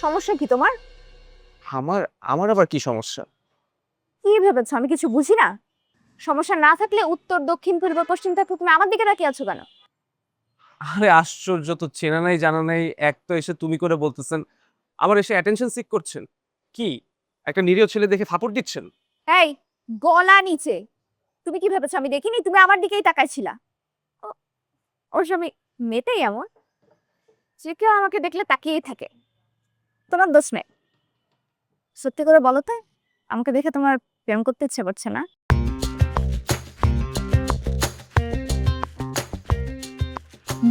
সমস্যা কি তোমার? আমার আমার আবার কি সমস্যা? কি ভেবেছো আমি কিছু বুঝি না? সমস্যা না থাকলে উত্তর দক্ষিণ পূর্ব পশ্চিম থেকে তুমি আমার দিকে তাকিয়ে আছো কেন? আরে আশ্চর্য তো, চেনা নাই জানা নাই, এক তো এসে তুমি করে বলতেছেন, আবার এসে অ্যাটেনশন সিক করছেন। কি একটা নিরীহ ছেলে দেখে থাপড় দিচ্ছেন? এই, গলা নিচে। তুমি কি ভেবেছো আমি দেখিনি? তুমি আমার দিকেই তাকাইছিলা। ও- অবশ্য আমি মেয়েটাই এমন, যে কেউ আমাকে দেখলে তাকিয়েই থাকে। তোমার দোষ নেই। সত্যি করে বলো তো, আমাকে দেখে তোমার প্রেম করতে ইচ্ছে করছে না?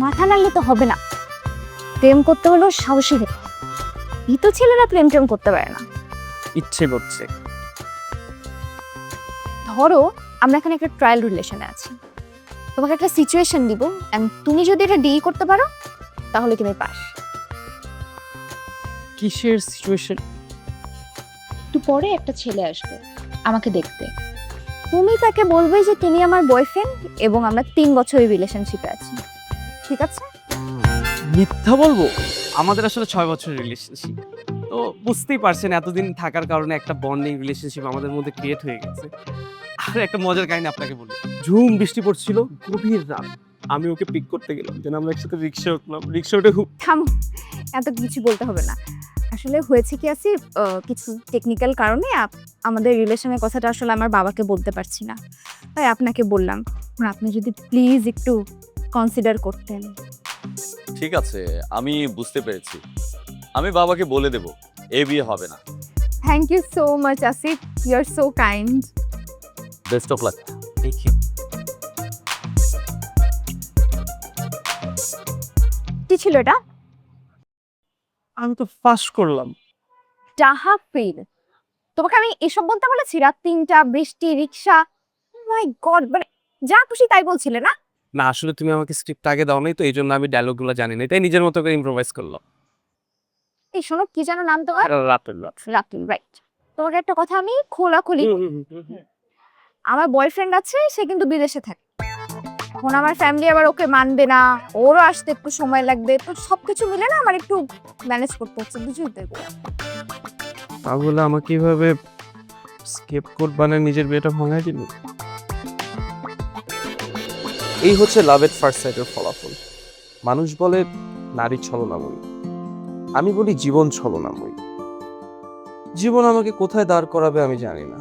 মাথা নাড়লে তো হবে না। প্রেম করতে হলেও সাহসী হতে হয়। ভীতু ছেলেরা প্রেম টেম করতে পারে না। ইচ্ছে করছে। ধরো আমরা এখানে একটা ট্রায়াল রিলেশনে আছি। তোমাকে একটা সিচুয়েশন দিব, এন্ড তুমি যদি এটা ডিল করতে পারো তাহলে তুমি পাস। কিসের সিচুয়েশন? একটু পরে একটা ছেলে আসবে আমাকে দেখতে। তুমি তাকে বলবে যে তিনি আমার বয়ফ্রেন্ড এবং আমরা 3 বছরের রিলেশনশিপে আছি, ঠিক আছে? মিথ্যা বলবো? আমাদের আসলে 6 বছরের রিলেশনশিপ। তো বুঝতেই পারছেন এতদিন থাকার কারণে একটা বন্ডিং রিলেশনশিপ আমাদের মধ্যে ক্রিয়েট হয়ে গেছে। আর একটা মজার কাহিনী আপনাকে বলি। ঝুম বৃষ্টি পড়ছিল, গভীর রাত। আমি ওকে পিক করতে গেলাম, যেন আমরা একসাথে রিক্সা উঠলাম। রিক্সা উঠে থামো, এত কিছু বলতে হবে না। আসলে হয়েছে কি আসি, কিছু টেকনিক্যাল কারণে আমাদের রিলেশনের কথাটা আসলে আমার বাবাকে বলতে পারছি না, তাই আপনাকে বললাম। আপনি যদি প্লিজ একটু কনসিডার করতেন। ঠিক আছে, আমি বুঝতে পেরেছি। আমি বাবাকে বলে দেব এ বিয়ে হবে না। Thank you so much Asif, you are so kind. Best of luck. দেখি। কি ছিল এটা? আমি তো ফাঁস করলাম। তাহাফির, তোমাকে আমি এসব বলতে বলেছি? রাত 3টা, বৃষ্টি, রিক্সা, মাই গড, মানে যা খুশি তাই বলছিলে না? না আসলে তুমি আমাকে স্ক্রিপ্ট আগে দাও নাই, তো এই জন্য আমি ডায়লগগুলো জানি না, তাই নিজের মতো করে ইম্প্রোভাইজ করলাম। এই শোনো, কি যেন নাম তোমার? রাতের রাত। রাতুল, রাইট। তোমাকে একটা কথা আমি খোলাখুলি, আমার বয়ফ্রেন্ড আছে, সে কিন্তু বিদেশে থাকে। এখন আমার ফ্যামিলি আবার ওকে মানবে না, ওরও আসতে একটু সময় লাগবে, তো সবকিছু মিলে না আমার একটু ম্যানেজ করতে হচ্ছে, বুঝতে তো? তাহলে আমাকে এইভাবে স্কেপ কোড বানায় নিজের বিয়েটা ভাঙাই দিল। এই হচ্ছে লাভ এট ফার্স্ট সাইটের ফলাফল। মানুষ বলে নারী ছলনাময়ী, আমি বলি জীবন ছলনাময়ী। জীবন আমাকে কোথায় দাঁড় করাবে আমি জানি না।